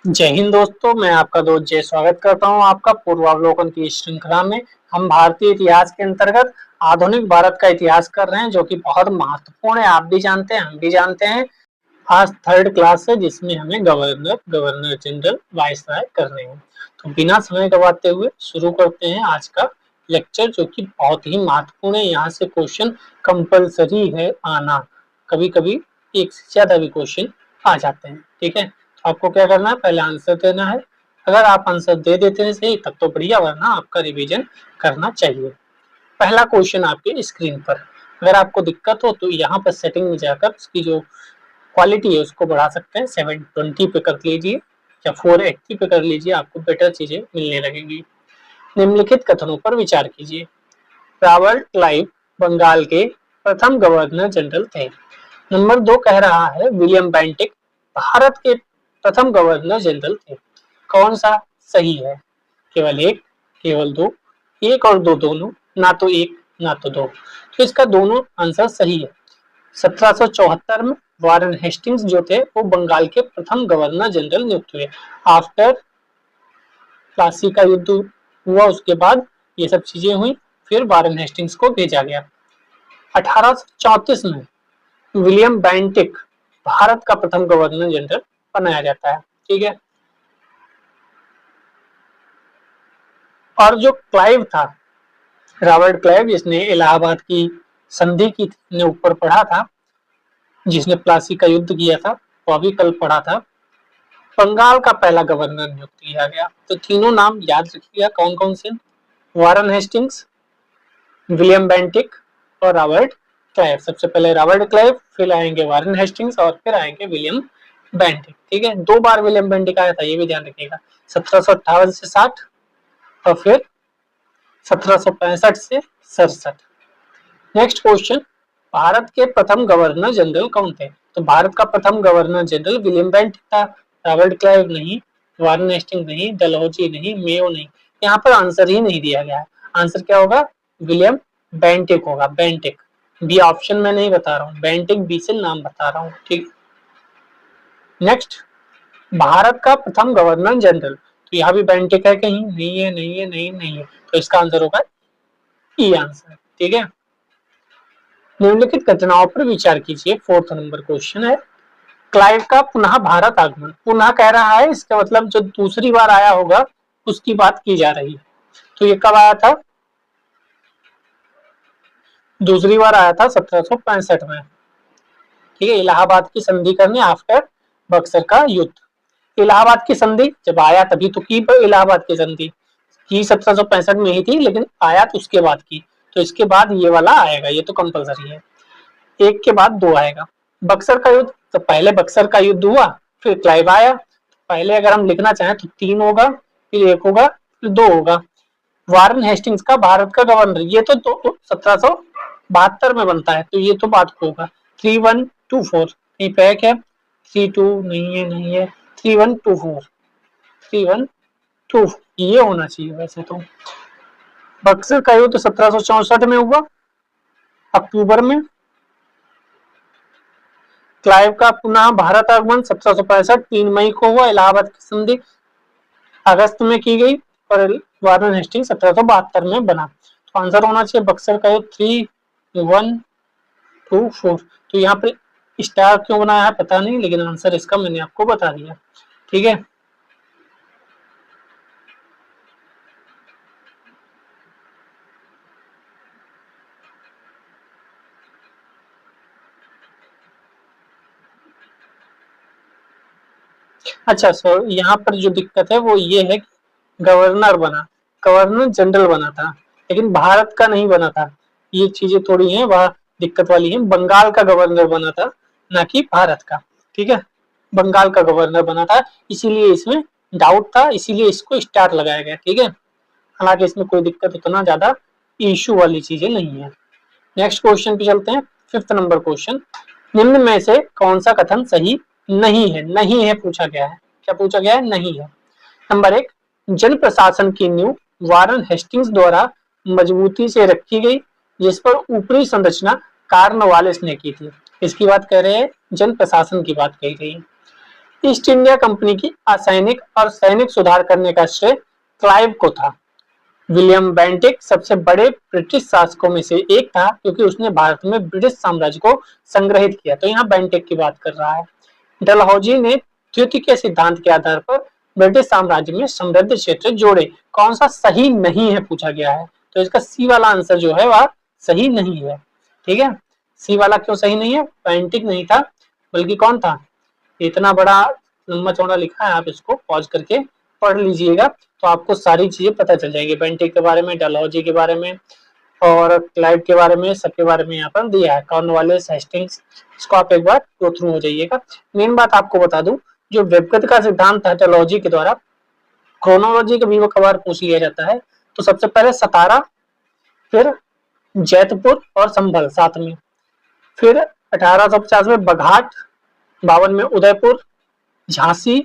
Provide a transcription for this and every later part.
जय हिंद दोस्तों, मैं आपका दोस्त जय स्वागत करता हूं आपका पूर्वावलोकन की इस श्रृंखला में। हम भारतीय इतिहास के अंतर्गत आधुनिक भारत का इतिहास कर रहे हैं, जो कि बहुत महत्वपूर्ण है। आप भी जानते हैं, हम भी जानते हैं। आज थर्ड क्लास है, जिसमें हमें गवर्नर जनरल वाइसराय करने हैं। तो बिना समय गवाते हुए शुरू करते हैं आज का लेक्चर, जो कि बहुत ही महत्वपूर्ण है। यहाँ से क्वेश्चन कंपल्सरी है आना, कभी कभी एक से ज्यादा भी क्वेश्चन आ जाते हैं। ठीक है, आपको क्या करना है, पहले आंसर देना है। अगर आप आंसर दे देते हैं सही तब तो बढ़िया, वरना आपका रिवीजन करना चाहिए। पहला क्वेश्चन आपके स्क्रीन पर, अगर आपको दिक्कत हो तो यहाँ पर सेटिंग में जाकर उसकी जो क्वालिटी है उसको बढ़ा सकते हैं। 720 पे कर लीजिए या 480 पे कर लीजिए, आपको बेटर चीजें मिलने लगेंगी। निम्नलिखित कथनों पर विचार कीजिए। रॉबर्ट क्लाइव बंगाल के प्रथम गवर्नर जनरल थे। नंबर 2 कह रहा है विलियम बेंटिक भारत के प्रथम गवर्नर जनरल थे। कौन सा सही है? केवल एक, केवल दो, एक और दो दोनों, ना तो एक ना तो दो। तो इसका दोनों आंसर सही है। 1774 में वारेन हेस्टिंग्स जो थे वो बंगाल के प्रथम गवर्नर जनरल नियुक्त हुए। आफ्टर प्लासी का युद्ध हुआ, उसके बाद ये सब चीजें हुई, फिर वारेन हेस्टिंग्स को भेजा गया। 1834 में विलियम बेंटिक भारत का प्रथम गवर्नर जनरल बनाया जाता है। ठीक है, और जो क्लाइव था, रॉबर्ट क्लाइव, जिसने इलाहाबाद की संधि की ने ऊपर पढ़ा था, जिसने प्लासी का युद्ध किया था, वो अभी कल पढ़ा था। बंगाल का पहला गवर्नर नियुक्त किया गया। तो तीनों नाम याद रखिएगा कौन कौन से, वारेन हेस्टिंग्स, विलियम बेंटिक और रॉबर्ट क्लाइव। सबसे पहले रॉबर्ट क्लाइव, फिर आएंगे वारेन हेस्टिंग्स और फिर आएंगे विलियम बेंटिक। ठीक है, 2 बार विलियम बेंटिक आया था, ये भी ध्यान रखिएगा। 1758 से 60 और फिर 1765 से 67। नेक्स्ट क्वेश्चन, भारत के प्रथम गवर्नर जनरल कौन थे? तो भारत का प्रथम गवर्नर जनरल विलियम बेंटिक था। रॉबर्ट क्लाइव नहीं, वारेन हेस्टिंग्स नहीं, डलहौजी नहीं, मेयो नहीं। यहाँ पर आंसर ही नहीं दिया गया है। आंसर क्या होगा? विलियम बेंटिक होगा। बेंटिक बी ऑप्शन में नहीं बता रहा हूँ, बेंटिक बी से नाम बता रहा हूँ। ठीक, नेक्स्ट, भारत का प्रथम गवर्नर जनरल, तो यहाँ भी बेंटिक है कहीं? नहीं है, नहीं है, नहीं, नहीं है। तो इसका आंसर होगा ई आंसर। ठीक है, निम्नलिखित घटनाओं पर विचार कीजिए। 4th नंबर क्वेश्चन है, क्लाइव का पुनः भारत आगमन। पुनः कह रहा है, इसका मतलब जो दूसरी बार आया होगा उसकी बात की जा रही है। तो ये कब आया था? दूसरी बार आया था 1765 में। ठीक है, इलाहाबाद की संधि करने आफ्टर बक्सर का युद्ध। इलाहाबाद की संधि जब आया तभी तो की, इलाहाबाद की संधि की 1765 में ही थी, लेकिन आया तो उसके बाद की। तो इसके बाद ये वाला आएगा, ये तो कंपलसरी है। एक के बाद दो आएगा। बक्सर का युद्ध, तो पहले बक्सर का युद्ध हुआ, फिर क्लाइव आया। पहले अगर हम लिखना चाहें तो 3 होगा, फिर 1 होगा, फिर 2 होगा। वारेन हेस्टिंग्स का भारत का गवर्नर, ये तो 1772 में बनता है, तो ये तो बात होगा। 3124 कहीं पे है क्या? 32 नहीं है, नहीं है। 3124, 3124 ये होना चाहिए वैसे तो। बक्सर का युद्ध 1764 में हुआ अक्टूबर में। क्लाइव का पुनः भारत आगमन 1765 3 मई को हुआ। इलाहाबाद की संधि अगस्त में की गई और वारेन हेस्टिंग्स 1772 में बना। तो आंसर होना चाहिए बक्सर का युद्ध 3124। तो यहाँ पे स्टार क्यों बनाया है पता नहीं, लेकिन आंसर इसका मैंने आपको बता दिया। ठीक है, अच्छा सर, यहाँ पर जो दिक्कत है वो ये है कि गवर्नर बना, गवर्नर जनरल बना था, लेकिन भारत का नहीं बना था। ये चीजें थोड़ी हैं, वह दिक्कत वाली है। बंगाल का गवर्नर बना था, ना कि भारत का। ठीक है, बंगाल का गवर्नर बना था, इसीलिए इसमें डाउट था, इसीलिए इसको स्टार लगाया गया। ठीक है, हालांकि इसमें कोई दिक्कत उतना ज्यादा इशू वाली चीजें नहीं है। नेक्स्ट क्वेश्चन पे चलते हैं। 5th नंबर क्वेश्चन, निम्न में से कौन सा कथन सही नहीं है? नहीं है पूछा गया है। क्या पूछा गया है? नहीं है। नंबर 1, जन प्रशासन की नींव वारेन हेस्टिंग्स द्वारा मजबूती से रखी गई, जिस पर ऊपरी संरचना कार्नवालिस ने की थी। इसकी बात कर रहे हैं, जन प्रशासन की बात कही गई। ईस्ट इंडिया कंपनी की असैनिक और सैनिक सुधार करने का श्रेय क्लाइव को था। विलियम बेंटिक सबसे बड़े ब्रिटिश शासकों में से एक था क्योंकि उसने भारत में ब्रिटिश साम्राज्य को संग्रहित किया। तो यहाँ बेंटिक की बात कर रहा है। डलहौजी ने द्वितीय सिद्धांत के आधार पर ब्रिटिश साम्राज्य में समृद्ध क्षेत्र जोड़े। कौन सा सही नहीं है पूछा गया है, तो इसका सी वाला आंसर जो है वह सही नहीं है। ठीक है, सी वाला क्यों सही नहीं है? बेंटिक नहीं था बल्कि कौन था? इतना बड़ा लंबा चौड़ा लिखा है, आप इसको पॉज करके पढ़ लीजिएगा तो आपको सारी चीजें पता चल जाएंगी। बेंटिक के बारे में, डलहौजी के बारे में और क्लाइव के बारे में, सबके बारे में यहाँ पर दिया है। कॉर्नवालिस, हेस्टिंग्स, इसको आप एक बार गो थ्रू हो जाइएगा। मेन बात आपको बता दूं, जो व्यक्तिगत का सिद्धांत था डलहौजी के द्वारा, क्रोनोलॉजी का भी वो कबार पूछ लिया जाता है। तो सबसे पहले सतारा, फिर जैतपुर और संभल साथ में, फिर 1850 में बघाट, 52 में उदयपुर, झांसी,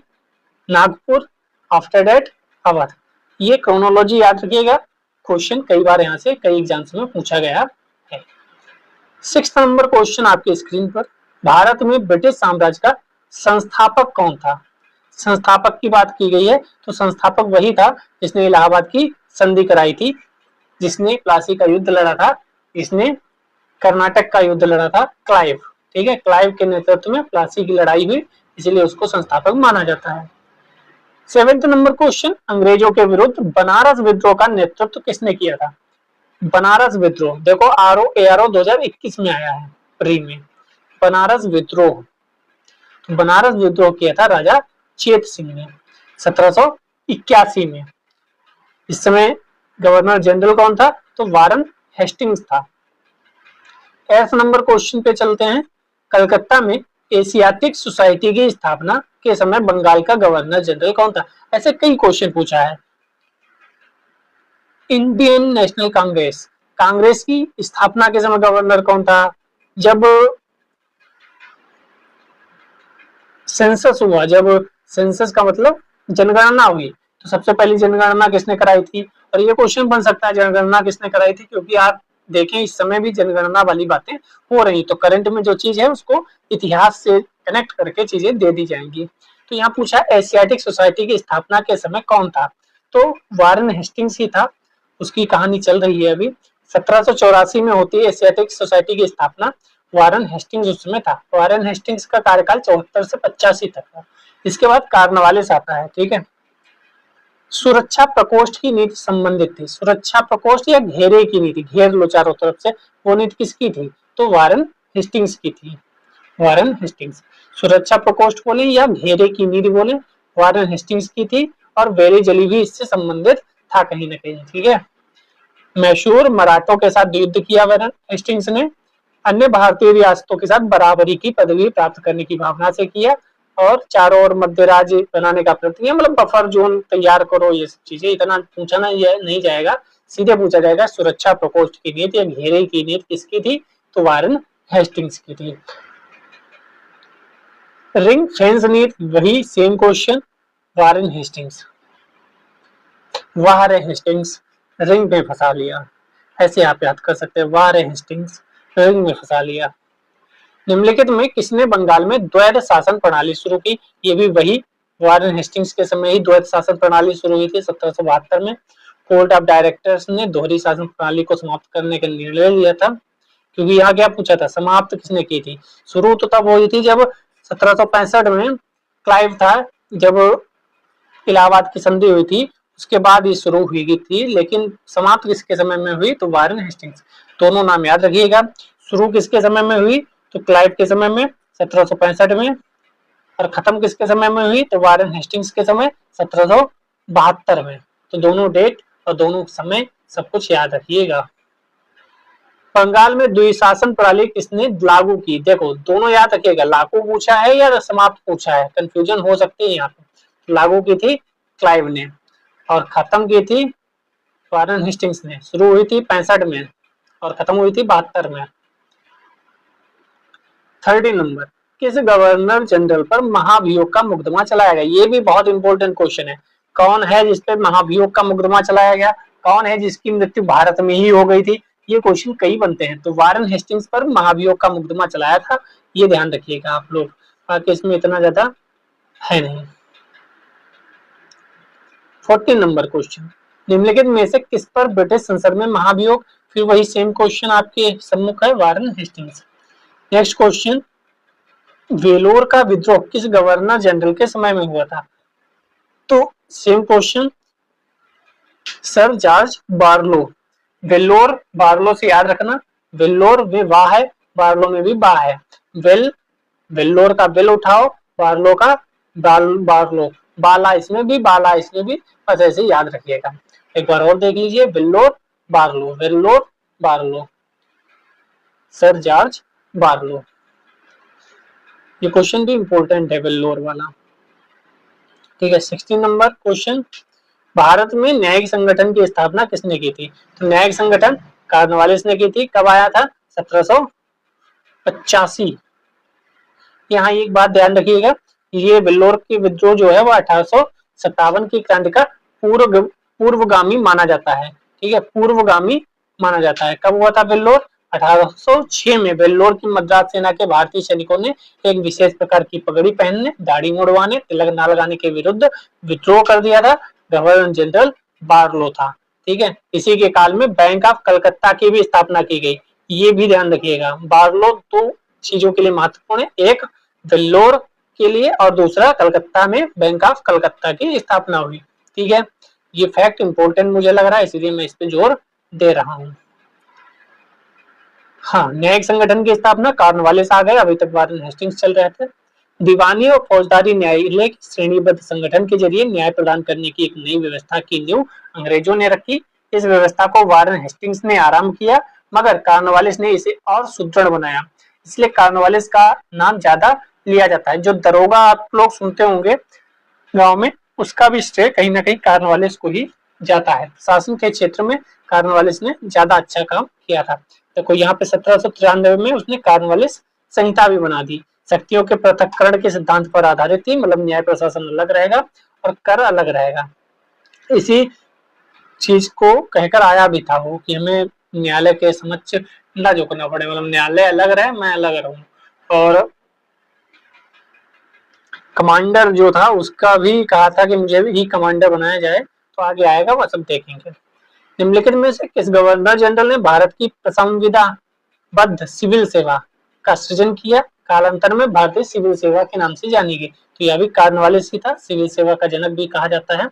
नागपुर, आफ्टर डेट अवध। ये क्रोनोलॉजी याद रखिएगा, क्वेश्चन कई बार यहाँ से कई एग्जाम्स में पूछा गया है। 6 नंबर क्वेश्चन आपके स्क्रीन पर, भारत में ब्रिटिश साम्राज्य का संस्थापक कौन था? संस्थापक की बात की गई है तो संस्थापक वही था जिसने इलाहाबाद की संधि कराई थी, जिसने प्लासी का युद्ध लड़ा था, जिसने कर्नाटक का युद्ध लड़ा था, क्लाइव। ठीक है, क्लाइव के नेतृत्व में प्लासी की लड़ाई हुई, इसलिए उसको संस्थापक माना जाता है। 7 नंबर क्वेश्चन, अंग्रेजों के विरुद्ध बनारस विद्रोह का नेतृत्व किसने किया था? बनारस विद्रोह, देखो ARO 2021 में आया है प्री में, बनारस विद्रोह। तो बनारस विद्रोह किया था राजा चेत सिंह ने 1781 में। इस समय गवर्नर जनरल कौन था? तो वारन हेस्टिंग्स था। 8 नंबर क्वेश्चन पे चलते हैं, कलकत्ता में एशियाटिक सोसाइटी की स्थापना के समय बंगाल का गवर्नर जनरल कौन था? ऐसे कई क्वेश्चन पूछा है। इंडियन नेशनल कांग्रेस, कांग्रेस की स्थापना के समय गवर्नर कौन था? जब सेंसस हुआ, जब सेंसस का मतलब जनगणना हुई, तो सबसे पहली जनगणना किसने कराई थी? और ये क्वेश्चन बन सकता है जनगणना किसने कराई थी, क्योंकि आप देखें इस समय भी जनगणना वाली बातें हो रही, तो करंट में जो चीज है उसको इतिहास से कनेक्ट करके चीजें दे दी जाएंगी। तो यहाँ पूछा एशियाटिक सोसाइटी की स्थापना के समय कौन था? तो वारन हेस्टिंग्स ही था, उसकी कहानी चल रही है अभी। 1784 में होती है एशियाटिक सोसाइटी की स्थापना, वारन हेस्टिंग्स उस समय था। वारन हेस्टिंग्स का कार्यकाल 74 से 85 तक था। इसके बाद कार्नवालिस आता है। ठीक है, सुरक्षा प्रकोष्ठ की नीति संबंधित थी। सुरक्षा प्रकोष्ठ या घेरे की नीति, घेर लो चारों तरफ से, वो नीति किसकी थी? तो वारन हेस्टिंग्स की थी। वारन हेस्टिंग्स, सुरक्षा प्रकोष्ठ बोले या घेरे की नीति बोले, वारन हेस्टिंग्स की थी। और वेरी जली भी इससे संबंधित था कहीं ना कहीं। ठीक है, मैसूर मराठों के साथ युद्ध किया वारन हेस्टिंग्स ने, अन्य भारतीय रियासतों के साथ बराबरी की पदवी प्राप्त करने की भावना से किया, और चारों ओर मध्य राज्य बनाने का प्रयत्न किया, मतलब बफर जोन तैयार करो, ये सब चीजें। इतना पूछा नहीं जाएगा, सीधे पूछा जाएगा सुरक्षा प्रकोष्ठ की नीति या घेरे की नीति किसकी थी? तो वारन हेस्टिंग्स की थी। रिंग फेंस नीति, वही same question, Warren Hastings. Warren Hastings ring में फंसा लिया, ऐसे आप याद कर सकते हैं, वारन हेस्टिंग्स रिंग में फंसा लिया। निम्नलिखित में किसने बंगाल में द्वैध शासन प्रणाली शुरू की? ये भी वही वारन हेस्टिंग्स के समय ही द्वैध शासन प्रणाली शुरू हुई थी 1772 में। कोर्ट ऑफ डायरेक्टर्स ने दोहरी शासन प्रणाली को समाप्त करने का निर्णय लिया था, क्योंकि यहाँ क्या पूछा था, समाप्त किसने की थी? शुरू तो तब हुई थी जब 1765 में क्लाइव था, जब इलाहाबाद की संधि हुई थी, उसके बाद ये शुरू हुई थी, लेकिन समाप्त किसके समय में हुई? तो वारन हेस्टिंग्स। दोनों नाम याद रखिएगा, शुरू किसके समय में हुई? तो क्लाइव के समय में 1765 में, और खत्म किसके समय में हुई? तो वारन हेस्टिंग्स के समय 1772 में। तो दोनों डेट और दोनों समय सब कुछ याद रखिएगा। बंगाल में द्विशासन प्रणाली किसने लागू की? देखो दोनों याद रखिएगा, लागू पूछा है या समाप्त पूछा है, कंफ्यूजन हो सकती है यहाँ पे। लागू की थी क्लाइव ने, और खत्म की थी वारन हेस्टिंग्स ने। शुरू हुई थी 65 में और खत्म हुई थी 72 में। 30 नंबर, किस गवर्नर जनरल पर महाभियोग का मुकदमा चलाया गया? ये भी बहुत इंपॉर्टेंट क्वेश्चन है। कौन है जिसपे महाभियोग का मुकदमा चलाया गया? कौन है जिसकी मृत्यु भारत में ही हो गई थी? ये क्वेश्चन कई बनते हैं। तो वारन हेस्टिंग्स पर महाभियोग का मुकदमा चलाया था, ये ध्यान रखिएगा आप लोग। बाकी इसमें इतना ज्यादा है नहीं। 14 नंबर क्वेश्चन, निम्नलिखित में से किस पर ब्रिटिश संसद में महाभियोग, फिर वही सेम क्वेश्चन आपके सम्मुख है, Warren Hastings. Next question, Vellore का विद्रोह किस गवर्नर जनरल के समय में हुआ था, तो same question, sir George Barlow. Vellore Barlow से याद रखना, वेल्लोर में वाह है, बार्लो में भी वाह है। वेल्लोर का वेल उठाओ, बार्लो का बार्लो, बाला इसमें भी, बाला इसमें भी, बस ऐसे याद रखिएगा। एक बार और देख लीजिए, Vellore Barlow, Vellore Barlow, sir George Barlow. ये क्वेश्चन भी इंपॉर्टेंट है वेल्लोर वाला। ठीक है, 16 नंबर क्वेश्चन, भारत में न्यायिक संगठन की स्थापना किसने की थी, तो न्यायिक संगठन कॉर्नवालिस ने की थी। कब आया था, 1785। यहाँ एक बात ध्यान रखिएगा, ये वेल्लोर के विद्रोह जो है वो 1857 की क्रांति का पूर्वगामी माना जाता है। ठीक है, पूर्वगामी माना जाता है। कब हुआ था वेल्लोर, 1806 में। वेल्लोर की मद्रास सेना के भारतीय सैनिकों ने एक विशेष प्रकार की पगड़ी पहनने, दाढ़ी मुड़वाने, तिलक ना लगाने के विरुद्ध विद्रोह कर दिया था। गवर्नर जनरल बार्लो था। ठीक है, इसी के काल में बैंक ऑफ कलकत्ता की भी स्थापना की गई। ये भी ध्यान रखिएगा, बार्लो दो चीजों के लिए महत्वपूर्ण है, एक वेल्लोर के लिए और दूसरा कलकत्ता में बैंक ऑफ कलकत्ता की स्थापना हुई। ठीक है, ये फैक्ट इंपॉर्टेंट मुझे लग रहा है, इसलिए मैं इस पे जोर दे रहा हूं। हाँ, न्यायिक संगठन की स्थापना कॉर्नवालिस आ गए, अभी तक वारेन हेस्टिंग्स चल रहे थे। दीवानी और फौजदारी न्यायालय श्रेणीबद्ध संगठन के जरिए न्याय प्रदान करने की एक नई व्यवस्था की नींव अंग्रेजों ने रखी। इस व्यवस्था को वारेन हेस्टिंग्स ने आरंभ किया, मगर कॉर्नवालिस ने इसे और सुदृढ़ बनाया, इसलिए कॉर्नवालिस का नाम ज्यादा लिया जाता है। जो दरोगा आप लोग सुनते होंगे गांव में, उसका भी श्रेय कहीं ना कहीं कॉर्नवालिस को ही जाता है। शासन के क्षेत्र में कॉर्नवालिस ने ज्यादा अच्छा काम किया था। देखो यहाँ पे 1793 में उसने कॉर्नवालिस संहिता भी बना दी। शक्तियों के पृथक्करण के सिद्धांत पर आधारित थी, मतलब न्याय प्रशासन अलग रहेगा और कर अलग रहेगा। इसी चीज को कहकर आया भी था वो कि हमें न्यायालय के समक्ष ना झुकना पड़े, मतलब न्यायालय अलग रहे, मैं अलग रहूं। और कमांडर जो था उसका भी कहा था कि मुझे भी कमांडर बनाया जाए, तो आगे आएगा वो सब देखेंगे। निम्नलिखित में से किस गवर्नर जनरल ने भारत की संविधाबद्ध सिविल सेवा का सृजन किया, कालांतर में भारतीय सिविल सेवा के नाम से जानी गई, तो यह भी कॉर्नवालिस ही था, सिविल सेवा का जनक भी कहा जाता है।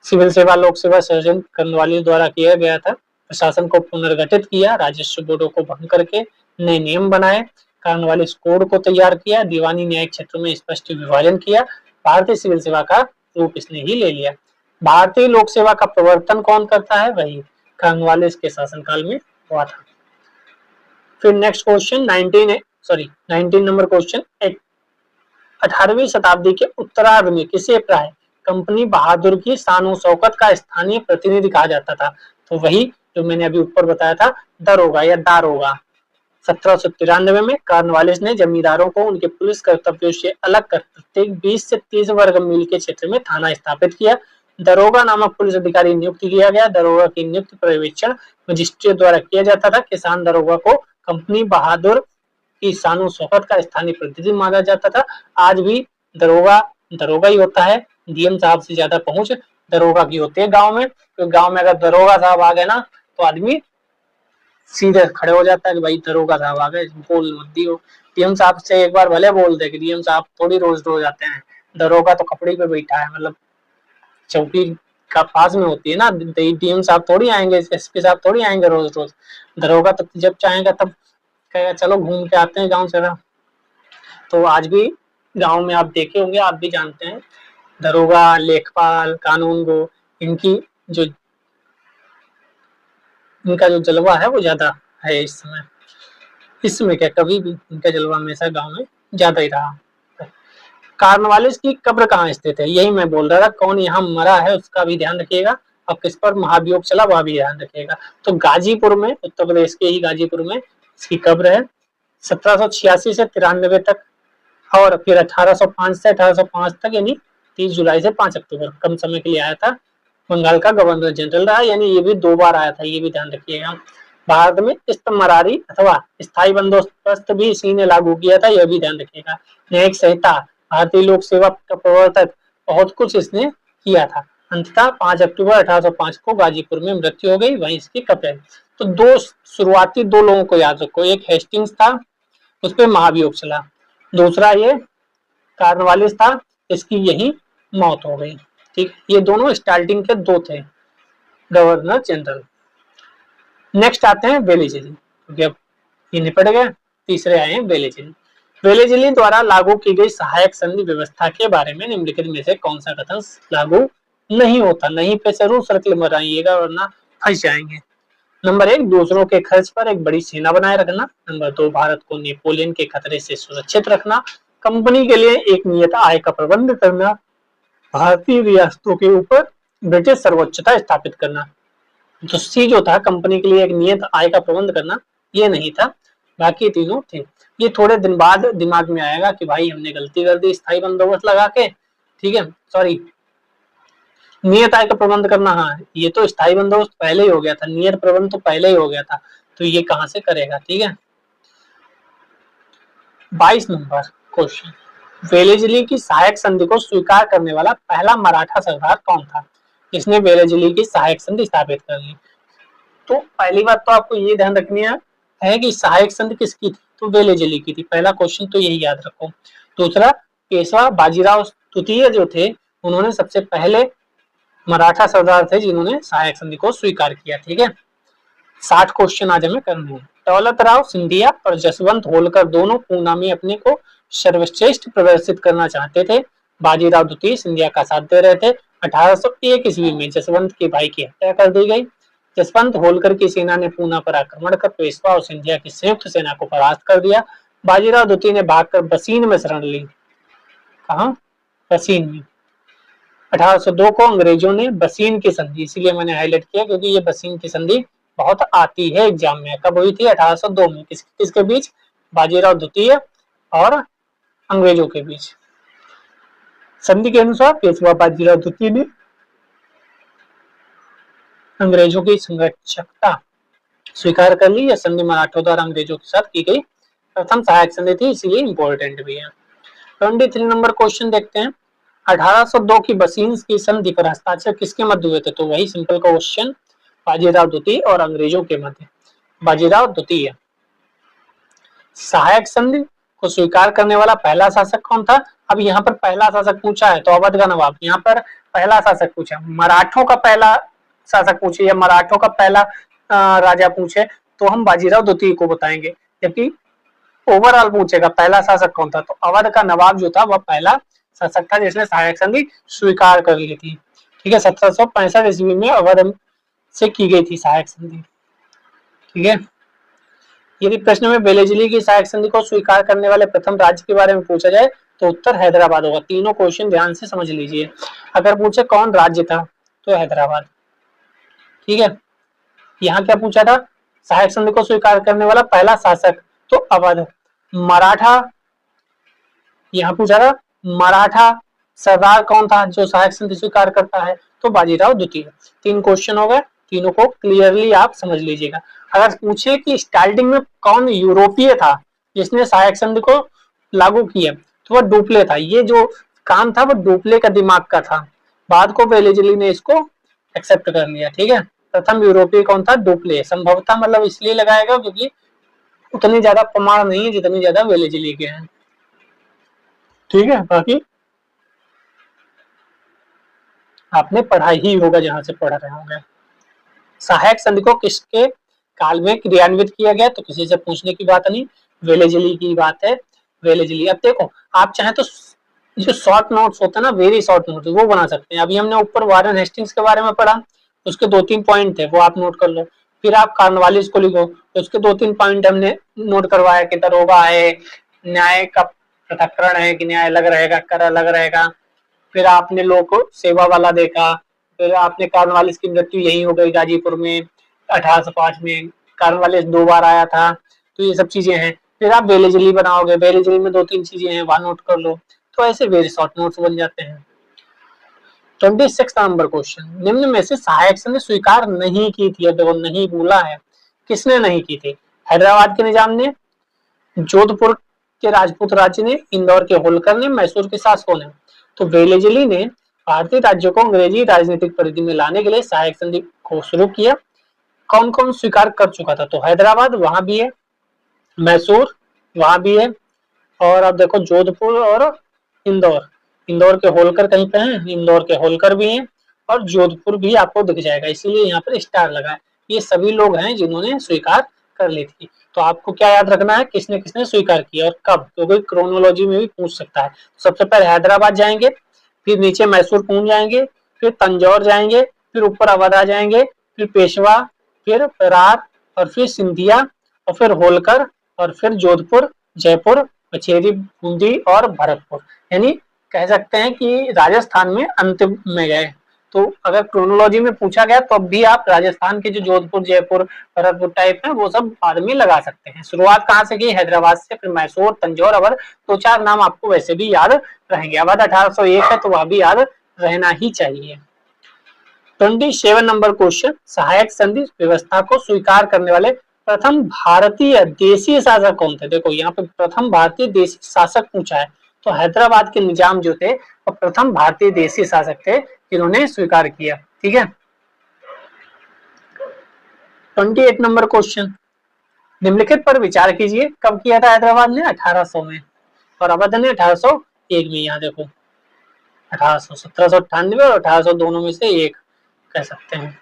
सिविल सेवा लोक सेवा सृजन कॉर्नवालिस द्वारा किया गया था। प्रशासन को पुनर्गठित किया, राजस्व बोर्डों को भंग करके नए नियम बनाए, कॉर्नवालिस कोड को तैयार किया, दीवानी न्यायिक क्षेत्रों में स्पष्ट विभाजन किया, भारतीय सिविल सेवा का रूप इसने ही ले लिया। भारतीय लोक सेवा का प्रवर्तन कौन करता है, वही कॉर्नवालिस के शासनकाल में हुआ था। फिर नेक्स्ट क्वेश्चन 19 नंबर क्वेश्चन, 18वीं शताब्दी के उत्तरार्ध में किसे प्राय कंपनी बहादुर की शान शौकत का स्थानीय प्रतिनिधि कहा जाता था, तो वही जो मैंने अभी ऊपर बताया था, दरोगा या दारोगा। 1793 में कॉर्नवालिस ने जमींदारों को उनके पुलिस कर्तव्यों से अलग कर प्रत्येक 20 से 30 वर्ग मील के क्षेत्र में थाना स्थापित किया। दरोगा नामक पुलिस अधिकारी नियुक्त किया गया। दरोगा की नियुक्त पर्यवेक्षण मजिस्ट्रेट द्वारा किया जाता था। किसान दरोगा को कंपनी बहादुर की शान शौकत का स्थानीय प्रतिनिधि माना जाता था। आज भी दरोगा ही होता है, डीएम साहब से ज्यादा पहुंच दरोगा की होती है गांव में। तो गांव में अगर दरोगा साहब आ गए ना, तो आदमी सीधे खड़े हो जाता है कि भाई दरोगा साहब आ गए, बोल मत दियो। डीएम साहब से एक बार भले बोल दे कि डीएम साहब थोड़ी रोज रोज आते हैं, दरोगा तो कपड़े पे बैठा है, मतलब चौकी का पास में होती है ना, डीएम साहब थोड़ी आएंगे, एसपी साहब थोड़ी आएंगे रोज रोज। दरोगा तो जब चाहेगा तब कहेगा चलो घूम के आते हैं गाँव से। तो आज भी गाँव में आप देखे होंगे, आप भी जानते हैं, दरोगा, लेखपाल, कानून गो, इनका जो जलवा है वो ज्यादा है इस समय क्या कभी भी इनका जलवा हमेशा गांव में ज्यादा ही रहा। कॉर्नवालिस की कब्र कहाँ स्थित है, यही मैं बोल रहा था, कौन यहाँ मरा है उसका भी ध्यान रखिएगा, और किस पर महाभियोग चला वह भी ध्यान रखिएगा। तो गाजीपुर में, उत्तर प्रदेश के ही गाजीपुर में इसकी कब्र है। 1786 से 93 तक, और फिर 1805 से 1805 तक, यानी 30 जुलाई से 5 अक्टूबर, कम समय के लिए आया था। बंगाल का गवर्नर जनरल रहा, यानी ये भी 2 बार आया था, ये भी ध्यान रखिएगा। भारत में इस्तमरारी अथवा स्थायी बंदोबस्त भी इसी ने लागू किया था, यह भी ध्यान रखिएगा। न्यायिक संहिता भारतीय लोक सेवा का प्रवर्तक, बहुत कुछ इसने किया था। अंततः 5 अक्टूबर 1805 को गाजीपुर में मृत्यु हो गई, वहीं इसकी कब्र। तो शुरुआती दो लोगों को याद रखो, एक हेस्टिंग्स था, उस पर महाभियोग चला, दूसरा ये कॉर्नवालिस था, इसकी यही मौत हो गई। ठीक, ये दोनों स्टार्टिंग के दो थे गवर्नर जनरल। नेक्स्ट आते हैं वेलेजली, क्योंकि अब ये निपट गया। तीसरे आए हैं वेलेजली। वेलेजली द्वारा लागू की गई सहायक संधि व्यवस्था के बारे में निम्नलिखित में से कौन सा कथन लागू नहीं होता? नहीं पे जरूर सर्कल बनाइएगा वरना फंस जाएंगे। नंबर 1, दूसरों के खर्च पर एक बड़ी सेना बनाए रखना। नंबर 2, भारत को नेपोलियन के खतरे से सुरक्षित रखना। कंपनी के लिए एक नियत आय का प्रबंध करना। भारतीय रियासतों के ऊपर ब्रिटिश सर्वोच्चता स्थापित करना। तो सी जो था, कंपनी के लिए एक नियत आय का प्रबंध करना, ये नहीं था, बाकी तीनों थे। ये थोड़े दिन बाद दिमाग में आएगा कि भाई हमने गलती कर दी स्थायी बंदोबस्त लगा के, ठीक है, सॉरी, नियत आय का प्रबंध करना, हाँ ये तो स्थायी बंदोबस्त पहले ही हो गया था, नियत प्रबंध तो पहले ही हो गया था, तो ये कहां से करेगा? ठीक है। 22 नंबर क्वेश्चन, वेलेजली की सहायक संधि को स्वीकार करने वाला पहला मराठा सरदार कौन था जिसने वेलेजली की सहायक संधि स्थापित कर ली? तो पहली बात तो आपको ये ध्यान रखनी है कि सहायक संधि किसकी थी? तो वेलेजली की थी। पहला क्वेश्चन तो यही याद रखो। दूसरा, पेशवा बाजीराव तृतीय जो थे, उन्होंने सबसे पहले मराठा सरदार थे जिन्होंने सहायक संधि को स्वीकार किया। ठीक है, 60 क्वेश्चन आज हमें करने हैं। दौलतराव सिंधिया और जसवंत होलकर दोनों पूना में अपने को सर्वश्रेष्ठ प्रदर्शित करना चाहते थे। बाजीराव द्वितीय सिंधिया का साथ दे रहे थे। 1801 ईस्वी में जसवंत के भाई की हत्या कर दी गई। जसवंत होलकर की सेना ने पूना पर आक्रमण कर पेशवा और सिंधिया की संयुक्त सेना को परास्त कर दिया। बाजीराव द्वितीय ने भागकर बसीन में शरण ली। कहां? बसीन में। 1802 को अंग्रेजों ने बसीन की संधि, इसीलिए मैंने हाईलाइट किया क्योंकि ये बसीन की संधि बहुत आती है एग्जाम में। कब हुई थी? 1802 में। किसके बीच? बाजीराव द्वितीय और अंग्रेजों के बीच। संधि के अनुसार पेशवा बाजीराव द्वितीय ने अंग्रेजों की संरक्षकता स्वीकार कर ली। यह संधि मराठों द्वारा अंग्रेजों के साथ की गई प्रथम सहायक संधि थी, इसीलिए इंपॉर्टेंट भी है। 23 नंबर क्वेश्चन देखते हैं। 1802 की बसीन की संधि पर हस्ताक्षर किसके मध्य हुए थे? तो वही सिंपल क्वेश्चन, बाजीराव द्वितीय और अंग्रेजों के मध्य। बाजीराव द्वितीय। सहायक संधि को स्वीकार करने वाला पहला शासक कौन था? अब यहाँ पर पहला शासक पूछा है तो अवध का नवाब। यहाँ पर पहला शासक पूछा, मराठों का पहला शासक पूछे या मराठों का पहला राजा पूछे तो हम बाजीराव द्वितीय को बताएंगे, जबकि ओवरऑल पूछेगा पहला शासक कौन था तो अवध का नवाब जो था वह पहला शासक था जिसने सहायक संधि स्वीकार कर ली थी। ठीक है, 1765 ईस्वी में अवध से की गई थी सहायक संधि। ठीक है, यदि प्रश्न में वेलेजली की सहायक संधि को स्वीकार करने वाले प्रथम राज्य के बारे में पूछा जाए तो उत्तर हैदराबाद होगा। तीनों क्वेश्चन ध्यान से समझ लीजिए। अगर पूछे कौन राज्य था तो हैदराबाद। ठीक है, यहाँ क्या पूछा था? सहायक संधि को स्वीकार करने वाला पहला शासक तो अवध। मराठा, यहाँ पूछा था मराठा सरदार कौन था जो सहायक संधि स्वीकार करता है तो बाजीराव द्वितीय। 3 क्वेश्चन हो गए, तीनों को क्लियरली आप समझ लीजिएगा। अगर पूछे कि स्टार्टिंग में कौन यूरोपीय था जिसने सहायक संधि को लागू किया तो वह डुप्ले था। ये जो काम था वो डुप्ले का दिमाग का था, बाद को वेलेजली ने इसको एक्सेप्ट कर लिया। ठीक है, प्रथम यूरोपीय कौन था? डुप्ले। संभवतः मतलब इसलिए लगाएगा क्योंकि उतनी ज्यादा प्रमाण नहीं है जितनी ज्यादा वेलेजली के हैं। ठीक है, बाकी आपने पढ़ा ही होगा जहां से पढ़ रहे होंगे। सहायक संधि को किसके काल में क्रियान्वित किया गया तो किसी से पूछने की बात नहीं, वेलेजली की बात है। वेलेजली। अब देखो, आप चाहे तो जो शॉर्ट नोट्स होते हैं ना, वेरी शॉर्ट नोट्स, वो बना सकते हैं। अभी हमने ऊपर वारेन हेस्टिंग्स के बारे में पढ़ा, उसके 2-3 पॉइंट थे वो आप नोट कर लो। फिर आप कॉर्नवालिस को लिखो, तो उसके 2-3 पॉइंट हमने नोट करवाया कि दरोगा है, न्याय का पृथक्करण है कि न्याय अलग रहेगा, कर अलग रहेगा। फिर आपने लोक सेवा वाला देखा, फिर आपने कॉर्नवालिस की मृत्यु यही हो गई गाजीपुर में 1805 में, कॉर्नवालिस 2 बार आया था, तो ये सब चीजें हैं। फिर आप वेलेजली बनाओगे, वेलेजली में 2-3 चीजें हैं वहां नोट कर लो, तो ऐसे वेरी शॉर्ट नोट्स बन जाते हैं। 26 नंबर क्वेश्चन, निम्न में से सहायक संधि स्वीकार नहीं की थी, देखो नहीं बोला है, किसने नहीं की थी? हैदराबाद के निजाम ने, जोधपुर के राजपूत राज्य ने, इंदौर के होलकर ने, मैसूर के शासकों ने। तो वेलेजली ने भारतीय राज्यों को अंग्रेजी राजनीतिक परिधि में लाने के लिए सहायक संधि को शुरू किया। कौन कौन स्वीकार कर चुका था? तो हैदराबाद वहां भी है, मैसूर वहां भी है, और अब देखो जोधपुर और इंदौर। इंदौर के होलकर कहीं पे हैं, इंदौर के होलकर भी हैं, और जोधपुर भी आपको दिख जाएगा, इसीलिए यहाँ पर स्टार लगा है। ये सभी लोग हैं जिन्होंने स्वीकार कर ली थी। तो आपको क्या याद रखना है, किसने किसने स्वीकार किया और कब, क्योंकि क्रोनोलॉजी में भी पूछ सकता है। सबसे पहले हैदराबाद जाएंगे, फिर नीचे मैसूर पहुंच जाएंगे, फिर तंजौर जाएंगे, फिर ऊपर अवध आ जाएंगे, फिर पेशवा, फिर बेरार, और फिर सिंधिया, और फिर होलकर, और फिर जोधपुर, जयपुर, कचेरी, बूंदी और भरतपुर। यानी कह सकते हैं कि राजस्थान में अंतिम में गए। तो अगर क्रोनोलॉजी में पूछा गया तो अब भी आप राजस्थान के जो जोधपुर, जयपुर, भरतपुर टाइप है वो सब बाद में लगा सकते हैं। शुरुआत कहाँ से की? हैदराबाद से, फिर मैसूर, तंजौर, अवध। दो चार नाम आपको वैसे भी याद रहेंगे। अवध 1801 है तो वह भी याद रहना ही चाहिए। 27 नंबर क्वेश्चन, सहायक संधि व्यवस्था को स्वीकार करने वाले प्रथम भारतीय देशी शासक कौन थे? देखो यहाँ पे प्रथम भारतीय देशी शासक पूछा है, तो हैदराबाद के निजाम जो थे वो प्रथम भारतीय देशी शासक थे जिन्होंने स्वीकार किया। ठीक है। 28 नंबर क्वेश्चन, निम्नलिखित पर विचार कीजिए, कब किया था हैदराबाद ने? 1800 में, और अवध ने 1801 में। यहाँ देखो 1800, 1798 और 1800 दोनों में से एक कह सकते हैं।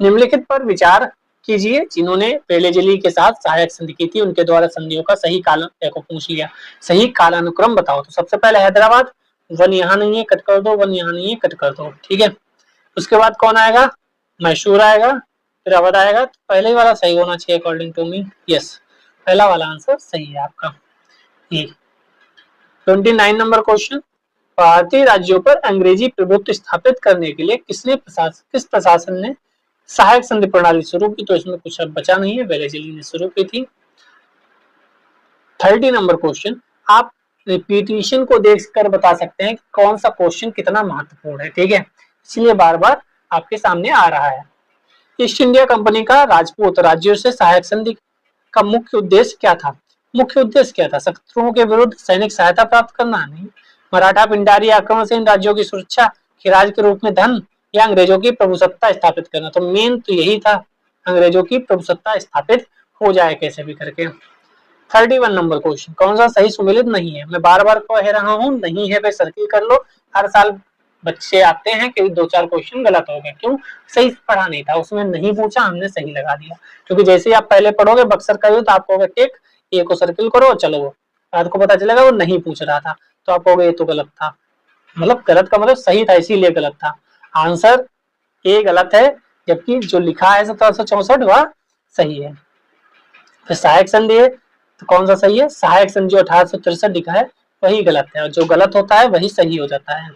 निम्नलिखित पर विचार कीजिए, जिन्होंने वेलेजली के साथ सहायक संधि की थी, उनके द्वारा संधियों का सही काल को पूछ लिया, सही कालानुक्रम बताओ। तो सबसे पहले हैदराबाद, वन यहाँ नहीं है, कट कर दो, वन यहाँ नहीं है, कट कर दो। ठीक है। उसके बाद कौन आएगा? मैसूर आएगा, फिर अवध आएगा। तो पहले वाला सही होना चाहिए अकॉर्डिंग टू मी। यस, पहला वाला आंसर सही है आपका। 29 नंबर क्वेश्चन, भारतीय राज्यों पर अंग्रेजी प्रभुत्व स्थापित करने के लिए किस प्रशासन ने सहायक संधि प्रणाली शुरू की? तो इसमें कुछ अब बचा नहीं है, वेलेजली ने शुरू की थी। 30 नंबर क्वेश्चन, आप रिपीटिशन को देखकर बता सकते हैं कि कौन सा क्वेश्चन कितना महत्वपूर्ण है। ठीक है, इसलिए बार बार आपके सामने आ रहा है। ईस्ट इंडिया कंपनी का राजपूत राज्यों से सहायक संधि का मुख्य उद्देश्य क्या था? मुख्य उद्देश्य क्या था? शत्रुओं के विरुद्ध सैनिक सहायता प्राप्त करना? नहीं। मराठा पिंडारी आक्रमण से इन राज्यों की सुरक्षा, खिराज के रूप में धन, या अंग्रेजों की प्रभुसत्ता स्थापित करना? तो मेन तो यही था, अंग्रेजों की प्रभुसत्ता स्थापित हो जाए कैसे भी करके। 31 नंबर क्वेश्चन, कौन सा सही सुमेलित नहीं है? मैं बार बार कह रहा हूँ, नहीं है पे सर्किल कर लो। हर साल बच्चे आते हैं कि दो चार क्वेश्चन गलत हो गए, क्यों? सही पढ़ा नहीं था, उसमें नहीं पूछा, हमने सही लगा दिया। क्योंकि जैसे ही आप पहले पढ़ोगे बक्सर का युद्ध, आप कहोगे टिक, ए को सर्किल करो, चलो वो आपको पता चलेगा वो नहीं पूछ रहा था, तो आप कहोगे ये तो गलत था। मतलब गलत का मतलब सही था, इसीलिए गलत था। आंसर ए गलत है, जबकि जो लिखा है 1764 वह सही है। फिर सहायक संधि है, तो कौन सा सही है? सहायक संधि जो 1863 लिखा है वही गलत है, और जो गलत होता है वही सही हो जाता है।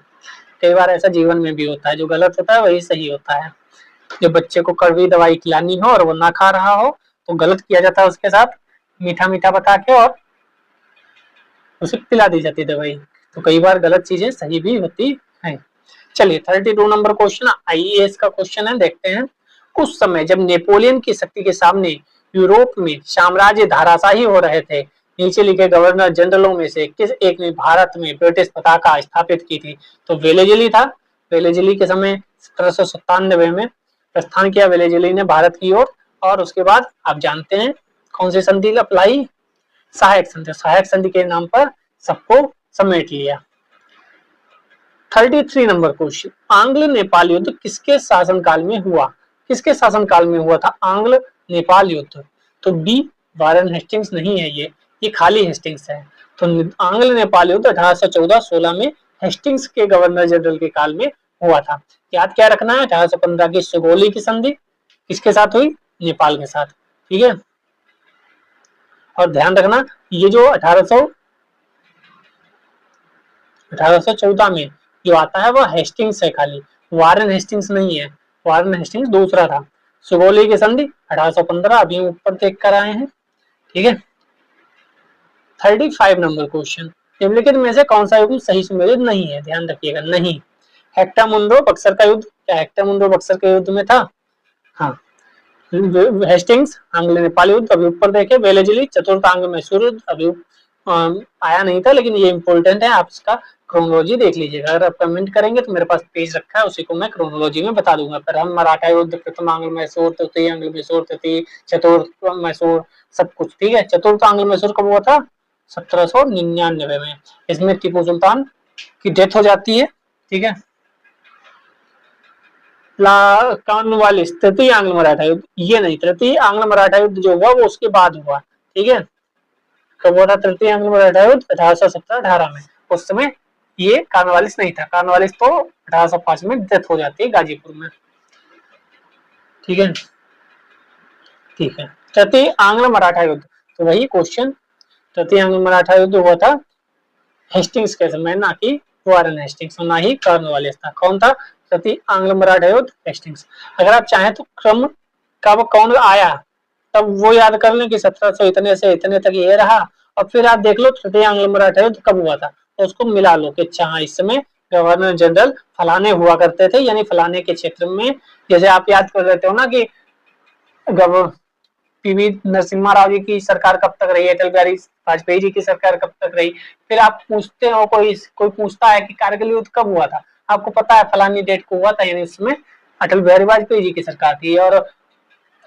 कई बार ऐसा जीवन में भी होता है, जो गलत होता है वही सही होता है। जो बच्चे को कड़वी दवाई खिलानी हो और वो ना खा रहा हो तो गलत किया जाता है, उसके साथ मीठा मीठा बता के और उसे पिला दी जाती दवाई। तो कई बार गलत चीजें सही भी होती है। चलिए 32 नंबर क्वेश्चन आईएएस का क्वेश्चन है, देखते हैं। उस समय जब नेपोलियन की शक्ति के सामने यूरोप में साम्राज्य धाराशाही हो रहे थे, नीचे लिखे गवर्नर जनरलों में से किस एक ने भारत में ब्रिटिश पताका स्थापित की थी? तो वेलेजली था। वेलेजली के समय 1797 में प्रस्थान किया वेलेजली ने भारत की ओर, और उसके बाद आप जानते हैं कौन सी संधि अप्लाई? सहायक संधि। सहायक संधि के नाम पर सबको समेट लिया। 33 नंबर क्वेश्चन, आंग्ल नेपाल युद्ध किसके शासनकाल में हुआ? किसके शासनकाल में हुआ था आंग्ल नेपाल युद्ध? तो बी वारेन हेस्टिंग्स नहीं है, ये खाली हेस्टिंग्स है। तो आंग्ल नेपाल युद्ध 1814-16 में हेस्टिंग्स के गवर्नर जनरल के काल में हुआ था। याद क्या रखना है? 1815 की सुगोली की संधि किसके साथ हुई? नेपाल के साथ। ठीक है, और ध्यान रखना ये जो 1814 में जो आता है वह हेस्टिंग्स है खाली, वारेन हेस्टिंग्स नहीं है। वारेन हेस्टिंग्स दूसरा था। सुगोली की संधि 1815 अभी ऊपर देख कर आए हैं। ठीक है। 35 नंबर क्वेश्चन, निम्नलिखित में से कौन सा युद्ध सही सुमेलित नहीं है? ध्यान रखिएगा, नहीं। हेक्टर मुंडो बक्सर का युद्ध, क्या हेक्टर मुंडो बक्सर के युद्ध में था? हाँ। हेस्टिंग्स आंग्ल नेपाल युद्ध अभी ऊपर देखे, वेलेजली चतुर्थ आंग्ल मैसूर युद्ध अभी आया नहीं था, लेकिन ये इंपॉर्टेंट है, आप इसका क्रोनोलॉजी देख लीजिएगा। अगर आप कमेंट करेंगे तो मेरे पास पेज रखा है, उसी को मैं क्रोनोलॉजी में बता दूंगा। फिर हम मराठा युद्ध, प्रथम आंग्ल मैसूर, तृतीय आंग्ल मैसूर, तृतीय चतुर्थ मैसूर, सब कुछ ठीक है। चतुर्थ आंग्ल मैसूर कब हुआ था? 1799 में। इसमें टीपू सुल्तान की डेथ हो जाती है, ठीक है। कॉर्नवालिस, तृतीय आंग्ल मराठा युद्ध, ये नहीं, तृतीय आंग्ल मराठा युद्ध जो हुआ वो उसके बाद हुआ, ठीक है। कब हुआ था तृतीय आंग्ल मराठा युद्ध? 1817-18 में। उस समय ये कॉर्नवालिस नहीं था, कॉर्नवालिस तो 1805 में डेथ हो जाती है गाजीपुर में, ठीक है। ठीक है, तृतीय आंग्ल मराठा युद्ध, तो वही क्वेश्चन, तृतीय आंग्ल मराठा युद्ध हुआ था हेस्टिंग्स के समय, ना कि वारेन हेस्टिंग्स, ना ही कॉर्नवालिस था। कौन था तृतीय आंग्ल मराठा युद्ध? हेस्टिंग्स। अगर आप चाहें तो क्रम कब कौन आया तब वो याद कर लें कि 1700 इतने से इतने तक ये रहा, और फिर आप देख लो तृतीय आंग्ल मराठा युद्ध कब हुआ था, तो उसको मिला लो कि अच्छा इस समय गवर्नर जनरल फलाने हुआ करते थे, यानी फलाने के क्षेत्र में। जैसे आप याद कर लेते हो ना कि पीवी नरसिम्हा राव जी की सरकार कब तक रही, अटल बिहारी वाजपेयी जी की सरकार कब तक रही, फिर आप पूछते हो, कोई पूछता है कि कारगिल युद्ध कब हुआ था, आपको पता है फलानी डेट को हुआ था, यानी उसमें अटल बिहारी वाजपेयी जी की सरकार थी। और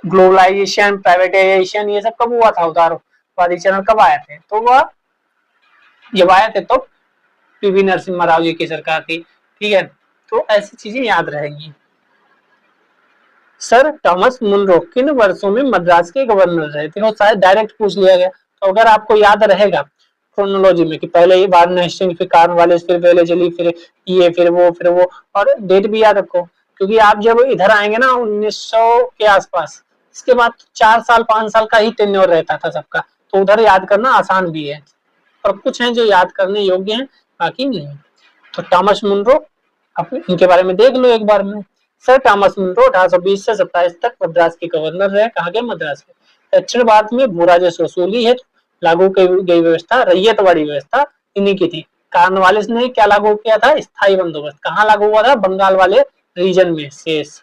ग्लोबलाइजेशन, प्राइवेटाइजेशन, ये सब कब हुआ था, उदारवादी चरण कब आए थे, तो वह जब आए थे तो पीवी नरसिम्हा राव जी की सरकार थी, ठीक है। तो ऐसी चीजें याद रहेंगी। सर थॉमस मुनरो किन वर्षों में मद्रास के गवर्नर रहे थे? वो शायद डायरेक्ट पूछ लिया गया, तो अगर आपको याद रहेगा क्रोनोलॉजी में कि पहले ये वारेन हेस्टिंग्स, फिर कॉर्नवालिस, फिर वेलेस्ली, फिर ये, फिर वो, और डेट भी याद रखो, क्योंकि आप जब इधर आएंगे ना 1900 के आसपास, इसके बाद 4 साल 5 साल का ही टेन्योर रहता था सबका, तो उधर याद करना आसान भी है, और कुछ है जो याद करने योग्य है, बाकी नहीं। तो थॉमस मुनरो, आप इनके बारे में देख लो एक बार में। सर थॉमस मुनरो 1820 से 27 तक मद्रास के गवर्नर रहे। कहाँ के? मद्रास के। दक्षिण भारत में भू राजस्व वसूली है लागू की गई व्यवस्था रैयतवाड़ी व्यवस्था इन्हीं की थी। कॉर्नवालिस ने क्या लागू किया था? स्थायी बंदोबस्त। कहाँ लागू हुआ था? बंगाल वाले रीजन में शेष।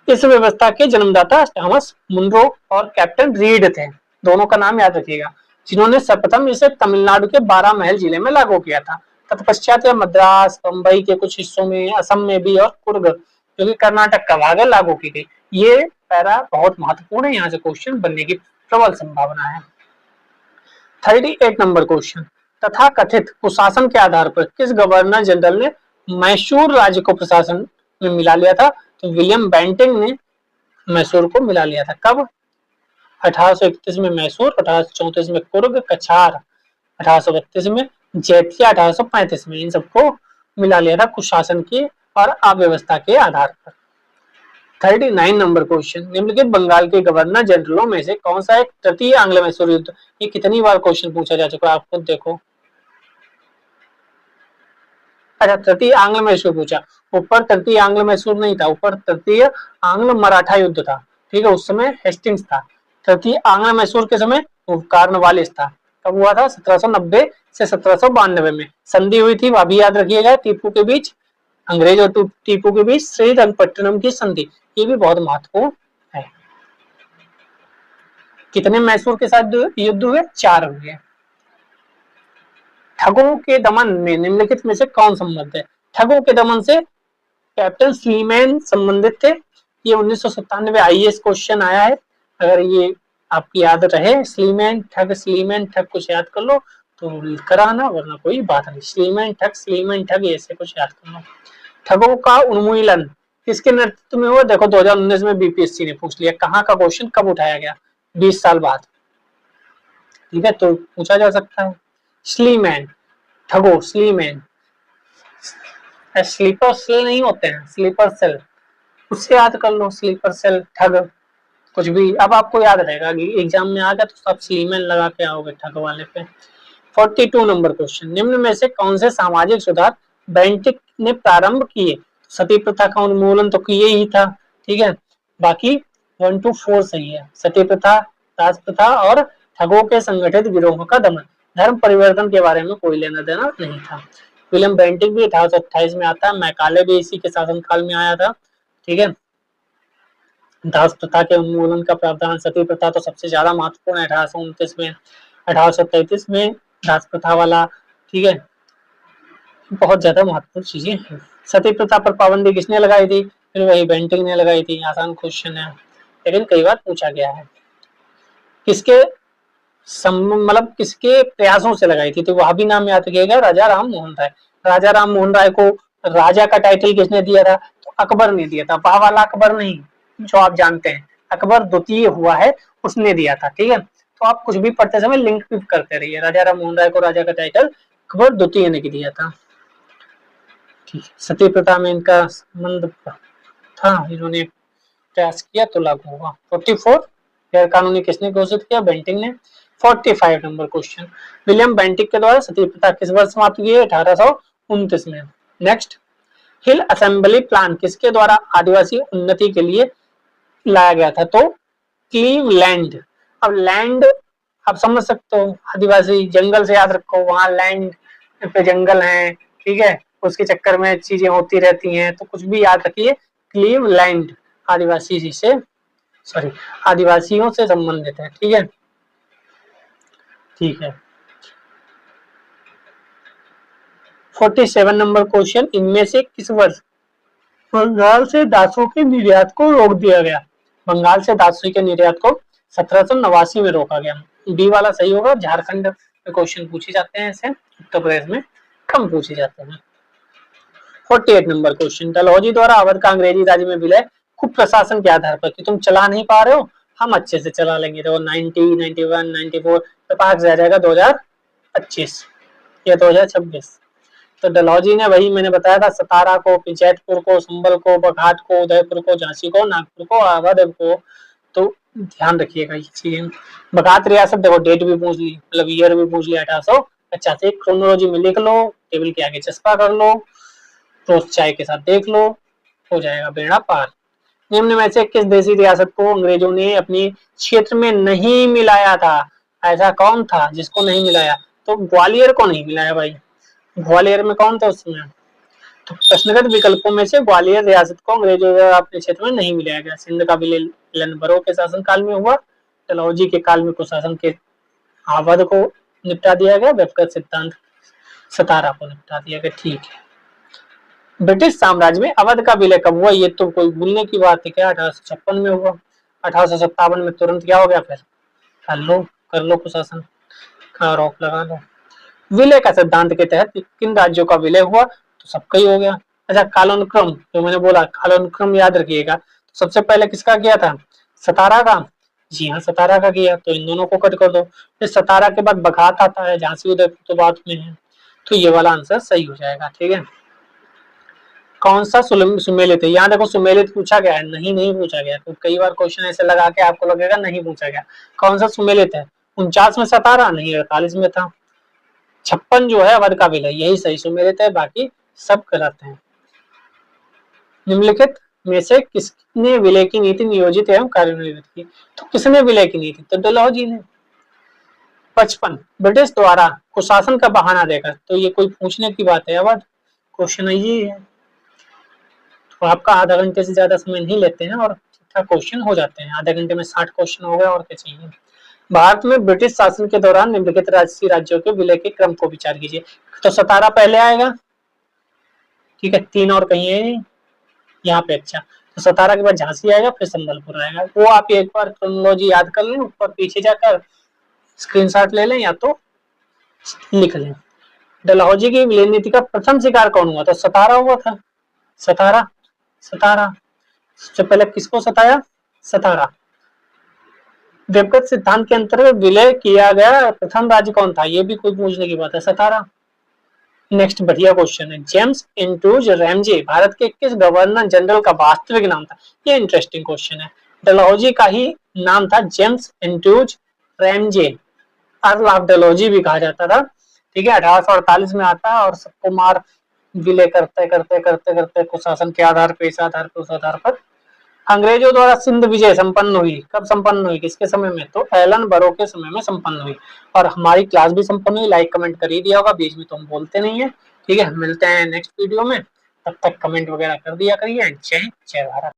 इस व्यवस्था के जन्मदाता थॉमस मुनरो और कैप्टन रीड थे, दोनों का नाम याद रखिएगा, जिन्होंने सर्वप्रथम इसे तमिलनाडु के 12 महल जिले में लागू किया था। तत्पश्चात यह मद्रास, बंबई के कुछ हिस्सों में, असम में भी, और कुर्ग जो कि कर्नाटक का भाग है, लागू की गई। ये पैरा बहुत महत्वपूर्ण है, यहाँ से क्वेश्चन बनने की प्रबल संभावना है। 38 नंबर क्वेश्चन, तथा कथित कुशासन के आधार पर किस गवर्नर जनरल ने मैसूर राज्य को प्रशासन में मिला लिया था? तो विलियम बेंटिंग ने मैसूर को मिला लिया था। कब? 1831 में मैसूर, 1834 में कुर्ग, कछार 1832 में, जैतिया 1835 में, इन सबको मिला लिया था कुशासन की और अव्यवस्था के आधार पर। 39 नंबर क्वेश्चन, निम्नलिखित बंगाल के गवर्नर जनरलों में से कौन सा एक तृतीय आंग्ल मैसूर युद्ध? ये कितनी बार क्वेश्चन पूछा जा चुका है, आप खुद देखो। अच्छा, तृतीय आंग्ल मैसूर पूछा, ऊपर तृतीय आंग्ल मैसूर नहीं था, ऊपर तृतीय आंग्ल मराठा युद्ध था, ठीक है, उस समय हेस्टिंग्स था। तृतीय आंग्ल मैसूर के समय कॉर्नवालिस था। कब हुआ था? 1790 से 1792 में संधि हुई थी, वह भी याद रखिएगा, टीपू के बीच, अंग्रेज और टीपू के बीच श्रीरंगपट्टनम की संधि, ये भी बहुत महत्वपूर्ण है। कितने मैसूर के साथ युद्ध हुए? 4 हुए। ठगों के दमन में निम्नलिखित में से कौन संबद्ध है? ठगों के दमन से कैप्टन स्लीमैन संबंधित थे। ये 1997 आईएएस क्वेश्चन आया है, अगर ये आपकी याद रहे, स्लीमैन ठग कुछ याद कर लो तो कराना, वरना कोई बात नहीं। स्लीमैन ठग ऐसे कुछ याद कर लो। ठगों का उन्मूलन किसके नेतृत्व में हुआ? देखो 2019 में बीपीएससी ने पूछ लिया। कहाँ का क्वेश्चन कब उठाया गया? 20 साल बाद, ठीक है, तो पूछा जा सकता है। स्लीमैन ठगो, स्लीमैन, स्लीपर सेल नहीं होते हैं, स्लीपर सेल, उससे याद कर लो, स्लीपर सेल ठग, कुछ भी। अब आपको याद रहेगा कि एग्जाम में आ गया तो सब स्लीमैन लगा के आओगे ठग वाले पे। 42 नंबर क्वेश्चन, निम्न में से कौन से सामाजिक सुधार बेंटिक ने प्रारंभ किए? सती प्रथा का उन्मूलन तो किए ही था, ठीक है, बाकी 1 to 4 सही है। सती प्रथा, दास प्रथा और ठगों के संगठित गिरोहों का दमन। धर्म परिवर्तन के बारे में कोई लेना देना नहीं था। विलियम बेंटिक भी 1828 में आता है, मैकाले भी इसी के शासनकाल में आया था, ठीक है। दास प्रथा के उन्मूलन का प्रावधान, सती प्रथा तो सबसे ज्यादा महत्वपूर्ण है 1829 में, 1833 में दास प्रथा वाला, ठीक है, बहुत ज्यादा महत्वपूर्ण चीजें हैं। सती प्रथा पर पाबंदी किसने लगाई थी? फिर वही बेंटिंग ने लगाई थी। आसान क्वेश्चन है लेकिन कई बार पूछा गया है। किसके मतलब किसके प्रयासों से लगाई थी? तो वह भी नाम याद रखिएगा, राजा राम मोहन राय। राजा राम मोहन राय को राजा का टाइटल किसने दिया था? तो अकबर ने दिया था। वह वाला अकबर नहीं जो आप जानते हैं, अकबर द्वितीय हुआ है, उसने दिया था। ठीक है, तो आप कुछ भी पढ़ते समय लिंक भी करते रहिए। राजा राम मोहन राय को राजा का टाइटल अकबर द्वितीय ने दिया था। ठीक है, सती प्रथा में इनका संबंध था, इन्होंने प्रयास किया तो लागू हुआ। 44 गैर कानूनी किसने घोषित किया? बेंटिंग ने। 45 नंबर क्वेश्चन, विलियम बेंटिक के द्वारा सती प्रथा किस वर्ष समाप्त की है? 1829 में। नेक्स्ट, हिल असेंबली प्लान किसके द्वारा आदिवासी उन्नति के लिए लाया गया था? तो क्लीवलैंड। अब लैंड आप समझ सकते हो, आदिवासी जंगल से याद रखो, वहां लैंड पे जंगल है, ठीक है, उसके चक्कर में चीजें होती रहती हैं, तो कुछ भी याद रखिए। क्लीवलैंड आदिवासी से आदिवासियों से संबंधित है। ठीक है, ठीक है। 47 नंबर क्वेश्चन, इनमें से किस वर्ष बंगाल से दासों के निर्यात को रोक दिया गया? बंगाल से दासों के निर्यात को 1789 में रोका गया। डी वाला सही होगा। झारखंड में क्वेश्चन पूछे जाते हैं ऐसे, उत्तर प्रदेश में कम पूछे जाते हैं। 48 नंबर क्वेश्चन, डलहौजी द्वारा अवध का अंग्रेजी राज्य में विलय कुप प्रशासन के आधार पर कि तुम चला नहीं पा रहे हो, हम अच्छे से चला लेंगे। तो 90, 91, 94 तो पास आ जाएगा 2025 या 2026। तो डलहौजी ने, वही मैंने बताया था, सतारा को, जैतपुर को, संबल को, बघाट को, उदयपुर को, झांसी को, नागपुर को, अवध को। तो ध्यान रखिएगा ये चीजें। बघाट रियासत देखो, डेट भी पूछ ली, मतलब ईयर भी पूछ लिया, 1885। क्रोनोलॉजी में लिख लो, टेबल के आगे चस्पा कर लो, रोज चाय के साथ देख लो, हो जाएगा बेड़ा पार। निम्न में से किस देशी रियासत को अंग्रेजों ने अपने क्षेत्र में नहीं मिलाया था? ऐसा कौन था जिसको नहीं मिलाया? तो ग्वालियर को नहीं मिलाया भाई। ग्वालियर में कौन था उसमें? तो प्रश्नगत विकल्पों में से ग्वालियर रियासत को अंग्रेजों द्वारा अपने क्षेत्र में नहीं मिलाया गया। सिंध का विलय बरो के शासन काल में हुआ। डलहौजी के काल में कुशासन के अवध को निपटा दिया गया। व्यक्तिगत सिद्धांत सतारा को निपटा दिया गया। ठीक है, ब्रिटिश साम्राज्य में अवध का विलय कब हुआ? ये तो कोई भूलने की बात है क्या? 1856 में हुआ। 1857 में तुरंत क्या हो गया? फिर कर लो कुशासन का रोक लगा लो। विलय का सिद्धांत के तहत किन राज्यों का विलय हुआ? तो सबका ही हो गया। अच्छा, कालानुक्रम जो मैंने बोला, कालानुक्रम याद रखिएगा। तो सबसे पहले किसका किया था? सतारा का। जी हाँ, सतारा का किया, तो इन दोनों को कट कर दो। फिर सतारा के बाद बघाट आता है, झांसी उदयपुर तो बाद में है, तो ये वाला आंसर सही हो जाएगा। ठीक है, कौन सा सुमेलित है? यहाँ देखो सुमेलित पूछा गया है, नहीं पूछा गया। तो कई बार क्वेश्चन ऐसे लगा के आपको लगेगा नहीं पूछा गया। कौन सा सुमेलित है? 49 में सतारा नहीं, 48 में था। 56 जो है अवध का विलय, यही सही सुमेलित है, बाकी सब गलत है। निम्नलिखित में से किसने विलय की नीति नियोजित एवं कार्यान्वित की? तो किसने विलय की नीति? तो डलहौजी ने। 55 ब्रिटिश द्वारा कुशासन का बहाना देकर, तो ये कोई पूछने की बात है? अवध क्वेश्चन ये है। तो आपका आधा घंटे से ज्यादा समय नहीं लेते हैं और ठीक-ठाक क्वेश्चन हो जाते हैं। आधे घंटे में 60 क्वेश्चन हो गए, और क्या चाहिए। भारत में ब्रिटिश शासन के दौरान निम्नलिखित राज्यों के विलय के क्रम को विचार कीजिए। तो सतारा पहले आएगा, ठीक है, 3 और कहीं है यहाँ पे। अच्छा, तो सतारा के बाद झांसी आएगा, फिर संबलपुर आएगा। वो आप एक बार क्रोनोलॉजी याद कर लें, ऊपर पीछे जाकर स्क्रीनशॉट ले लें या तो लिख लें। डलहौजी की विलय नीति का प्रथम शिकार कौन हुआ? तो सतारा हुआ था। सतारा सबसे पहले किसको सताया? सतारा। व्यक्तिगत सिद्धांत के अंतर्गत विलय किया गया प्रथम राज्य कौन था? ये भी कोई पूछने की बात है, सतारा। नेक्स्ट बढ़िया क्वेश्चन है, जेम्स एंड्रूज रैमजे भारत के किस गवर्नर जनरल का वास्तविक नाम था? ये इंटरेस्टिंग क्वेश्चन है। डलहौजी का ही नाम था James Andrews Ramsay, earl of Dalhousie भी कहा जाता था। ठीक है, 1848 में आता है और सबको मार विलय करते करते करते करते कुशासन के आधार पर, इस आधार पर, उस आधार पर अंग्रेजों द्वारा सिंध विजय संपन्न हुई। कब संपन्न हुई, किसके समय में? तो एलन बरो के समय में संपन्न हुई। और हमारी क्लास भी संपन्न हुई। लाइक कमेंट कर ही दिया होगा, बीच में तो हम बोलते नहीं है। ठीक है, मिलते हैं नेक्स्ट वीडियो में, तब तक कमेंट वगैरह कर दिया करिए। जय भारत।